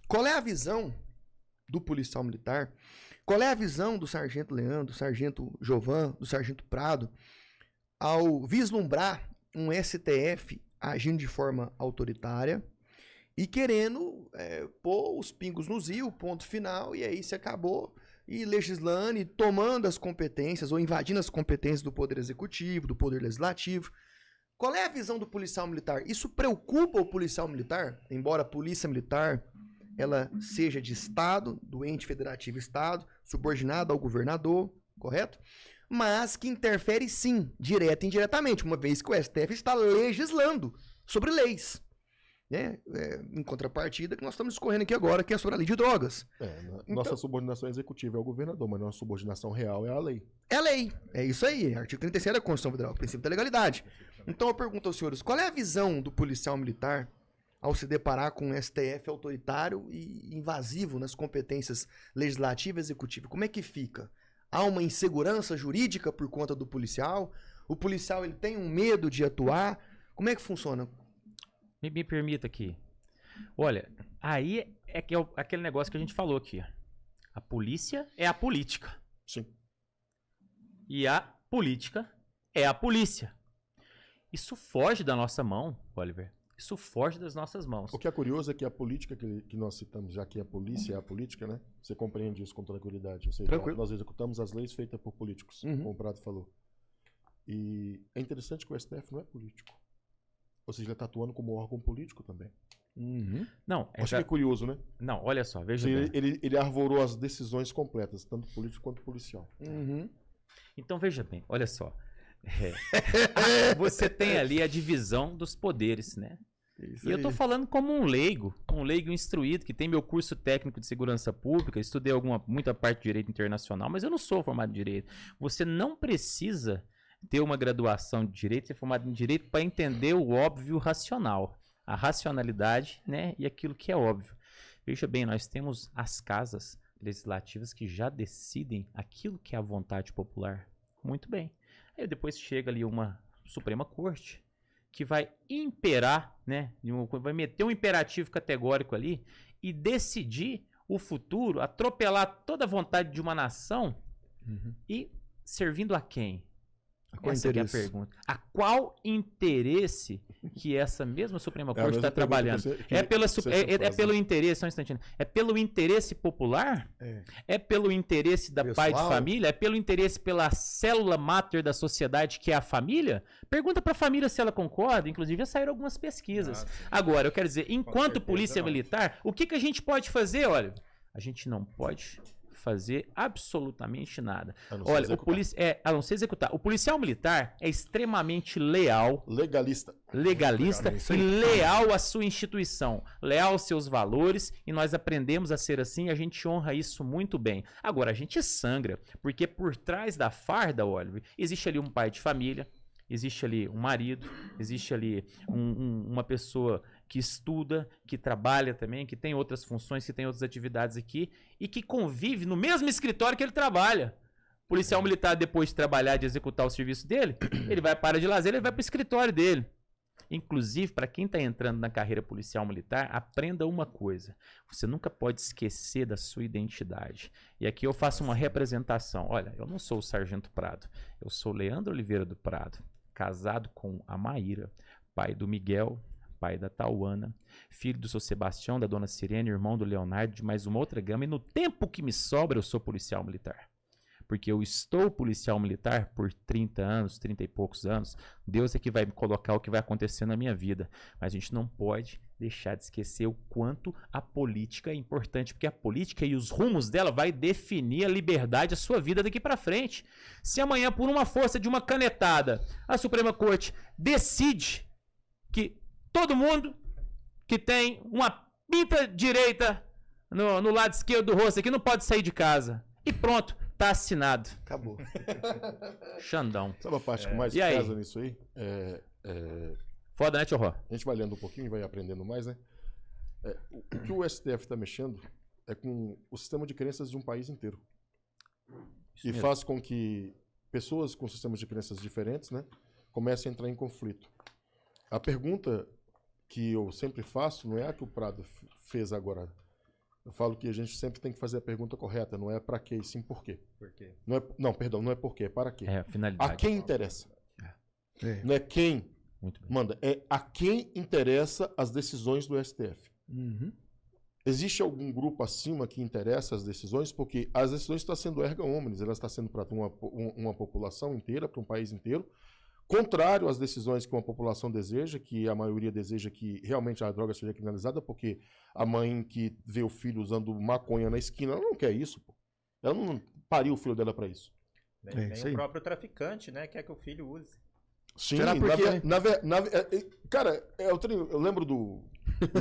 Qual é a visão do policial militar? Qual é a visão do sargento Leandro, do sargento Jovan, do sargento Prado, ao vislumbrar um STF agindo de forma autoritária e querendo pôr os pingos nos i, o ponto final, e aí se acabou, e legislando e tomando as competências ou invadindo as competências do Poder Executivo, do Poder Legislativo? Qual é a visão do policial militar? Isso preocupa o policial militar? Embora a polícia militar ela seja de Estado, do ente federativo Estado, subordinada ao governador, correto? Mas que interfere sim, direta e indiretamente, uma vez que o STF está legislando sobre leis. Né? Em contrapartida, que nós estamos discorrendo aqui agora, que é sobre a lei de drogas. Nossa subordinação executiva é o governador, mas nossa subordinação real é a lei. É a lei, é isso aí, artigo 37 da Constituição Federal, o princípio da legalidade. Então eu pergunto aos senhores, qual é a visão do policial militar ao se deparar com um STF autoritário e invasivo nas competências legislativas e executivas? Como é que fica? Há uma insegurança jurídica por conta do policial? O policial ele tem um medo de atuar? Como é que funciona? Me permita aqui. Olha, aí é que é aquele negócio que a gente falou aqui. A polícia é a política. Sim. E a política é a polícia. Isso foge da nossa mão, Oliver. Isso foge das nossas mãos. O que é curioso é que a política que nós citamos, já que a polícia é a política, né? Você compreende isso com tranquilidade. Ou seja, nós executamos as leis feitas por políticos, como o Prado falou. E é interessante que o STF não é político. Ou seja, ele está atuando como órgão político também. Não, acho que é curioso, né? Não, olha só, veja bem. Ele arvorou as decisões completas, tanto político quanto policial. Então, veja bem, olha só. Você tem ali a divisão dos poderes, né? E eu tô falando como um leigo instruído, que tem meu curso técnico de segurança pública, estudei muita parte de direito internacional, mas eu não sou formado em direito. Você não precisa ter uma graduação de direito, ser formado em direito para entender o óbvio racional, a racionalidade, né, e aquilo que é óbvio. Veja bem, nós temos as casas legislativas que já decidem aquilo que é a vontade popular. Muito bem. Aí depois chega ali uma Suprema Corte que vai imperar, né, vai meter um imperativo categórico ali e decidir o futuro, atropelar toda a vontade de uma nação e servindo a quem? Essa é a pergunta. A qual interesse que essa mesma Suprema Corte está trabalhando? É pelo interesse, só um instantinho. É pelo interesse popular? É pelo interesse da pai de família? É pelo interesse pela célula máter da sociedade, que é a família? Pergunta para a família se ela concorda. Inclusive, já saíram algumas pesquisas. Agora, eu quero dizer, enquanto polícia militar, o que a gente pode fazer? Olha, a gente não pode fazer absolutamente nada. Olha, a não ser executar. O policial militar é extremamente leal. Legalista e leal à sua instituição. Leal aos seus valores. E nós aprendemos a ser assim. A gente honra isso muito bem. Agora, a gente sangra. Porque por trás da farda, Oliver, existe ali um pai de família. Existe ali um marido, existe ali uma pessoa que estuda, que trabalha também, que tem outras funções, que tem outras atividades aqui e que convive no mesmo escritório que ele trabalha. O policial militar, depois de trabalhar, de executar o serviço dele, ele vai para de lazer, ele vai para o escritório dele. Inclusive, para quem está entrando na carreira policial militar, aprenda uma coisa. Você nunca pode esquecer da sua identidade. E aqui eu faço uma representação. Olha, eu não sou o Sargento Prado. Eu sou Leandro Oliveira do Prado, casado com a Maíra, pai do Miguel, pai da Tauana, filho do seu Sebastião, da dona Sirene, irmão do Leonardo, de mais uma outra gama. E no tempo que me sobra, eu sou policial militar. Porque eu estou policial militar por 30 anos, 30 e poucos anos. Deus é que vai me colocar o que vai acontecer na minha vida. Mas a gente não pode deixar de esquecer o quanto a política é importante. Porque a política e os rumos dela vai definir a liberdade, a sua vida daqui para frente. Se amanhã, por uma força de uma canetada, a Suprema Corte decide que todo mundo que tem uma pinta direita no lado esquerdo do rosto aqui não pode sair de casa. E pronto. Tá assinado. Acabou. Xandão. Sabe a parte que mais pesa nisso aí? Foda, né, Tio Ró? A gente vai lendo um pouquinho e vai aprendendo mais, né? O que o STF está mexendo é com o sistema de crenças de um país inteiro. Isso e mesmo. Faz com que pessoas com sistemas de crenças diferentes, né, comecem a entrar em conflito. A pergunta que eu sempre faço não é a que o Prado fez agora. Eu falo que a gente sempre tem que fazer a pergunta correta, não é para quê, e sim por quê. Por quê? Não, perdão, não é por quê, é para quê. É a finalidade. A quem interessa. É. Não é quem Muito bem. manda, é a quem interessa as decisões do STF. Uhum. Existe algum grupo acima que interessa as decisões? Porque as decisões estão sendo erga omnes, elas estão sendo para uma população inteira, para um país inteiro, contrário às decisões que uma população deseja, que a maioria deseja que realmente a droga seja criminalizada, porque a mãe que vê o filho usando maconha na esquina, ela não quer isso, pô. Ela não pariu o filho dela para isso. Nem isso o aí. próprio traficante, né, quer que o filho use. Sim, Será por quê? Cara, eu lembro do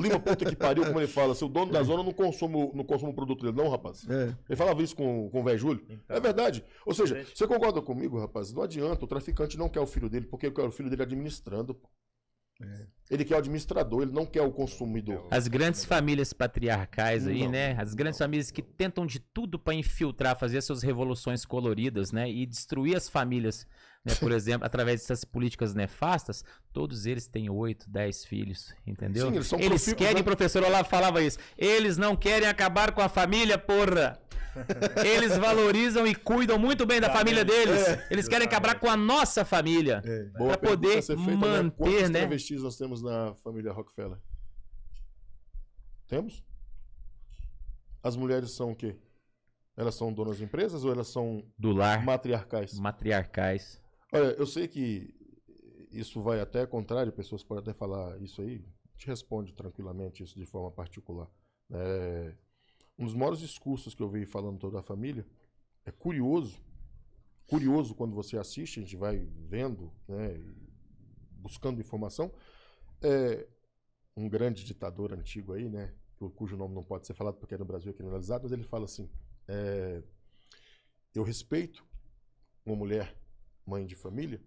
Lima Puta que pariu, como ele fala, se o dono da zona não consome o produto dele, não, rapaz. É. Ele falava isso com o velho Júlio. Então, É verdade. Ou seja, gente- você concorda comigo, rapaz? Não adianta, o traficante não quer o filho dele, porque ele quer o filho dele administrando. Pô. Ele quer o administrador, ele não quer o consumidor. As grandes famílias patriarcais aí, Não, né? As grandes famílias que tentam de tudo para infiltrar, fazer suas revoluções coloridas, né? E destruir as famílias, né? Por exemplo, através dessas políticas nefastas, todos eles têm 8, 10 filhos, entendeu? Sim, eles são Eles profícuos, querem, né? professor Olavo falava isso, eles não querem acabar com a família, porra! Eles valorizam e cuidam muito bem da família deles. Eles querem acabar com a nossa família. Boa Pra pergunta poder a ser feita, manter, Quantos né? travestis nós temos na família Rockefeller? Temos? As mulheres são o quê? Elas são donas de empresas ou elas são Do lar, matriarcais? matriarcais. Olha, eu sei que isso vai até contrário, pessoas podem até falar isso aí, a gente responde tranquilamente isso de forma particular. Um dos maiores discursos que eu vi falando toda a família é curioso quando você assiste, a gente vai vendo, né, buscando informação, um grande ditador antigo aí, né, cujo nome não pode ser falado porque no Brasil é criminalizado, mas ele fala assim, eu respeito uma mulher, mãe de família,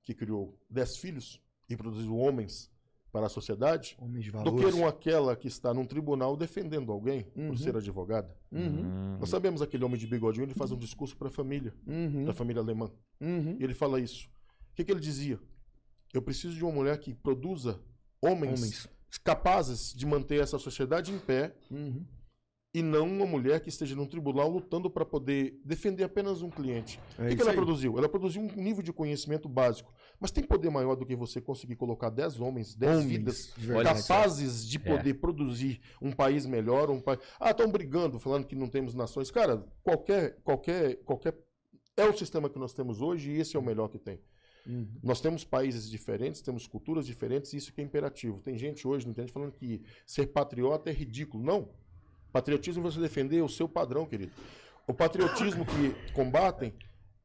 que criou 10 filhos e produziu homens para a sociedade, Homens de do que valores. aquela que está num tribunal defendendo alguém por ser advogada. Nós sabemos aquele homem de bigodinho, ele faz um discurso para a família, da família alemã. E ele fala isso. O que ele dizia? Eu preciso de uma mulher que produza homens capazes de manter essa sociedade em pé e não uma mulher que esteja num tribunal lutando para poder defender apenas um cliente. O que ela produziu? Ela produziu um nível de conhecimento básico. Mas tem poder maior do que você conseguir colocar 10 homens, 10 vidas de verdade. capazes de poder produzir um país melhor, estão brigando, falando que não temos nações. Cara, qualquer é o sistema que nós temos hoje e esse é o melhor que tem. Nós temos países diferentes, temos culturas diferentes e isso que é imperativo. Tem gente hoje, não entende, falando que ser patriota é ridículo. Não. Patriotismo é você defender o seu padrão, querido. O patriotismo que combatem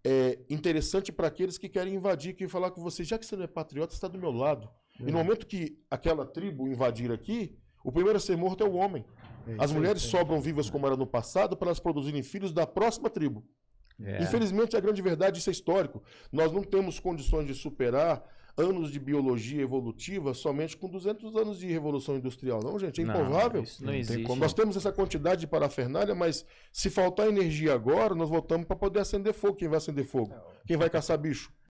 é interessante para aqueles que querem invadir, que falar com você, já que você não é patriota, você está do meu lado. E no momento que aquela tribo invadir aqui, o primeiro a ser morto é o homem. As mulheres sobram vivas como era no passado para elas produzirem filhos da próxima tribo. Infelizmente, a grande verdade, isso é histórico. Nós não temos condições de superar anos de biologia evolutiva somente com 200 anos de revolução industrial. Não, gente, é improvável. Isso não existe. Nós temos essa quantidade de parafernália, mas se faltar energia agora, nós voltamos para poder acender fogo. Quem vai acender fogo? Quem vai caçar bicho?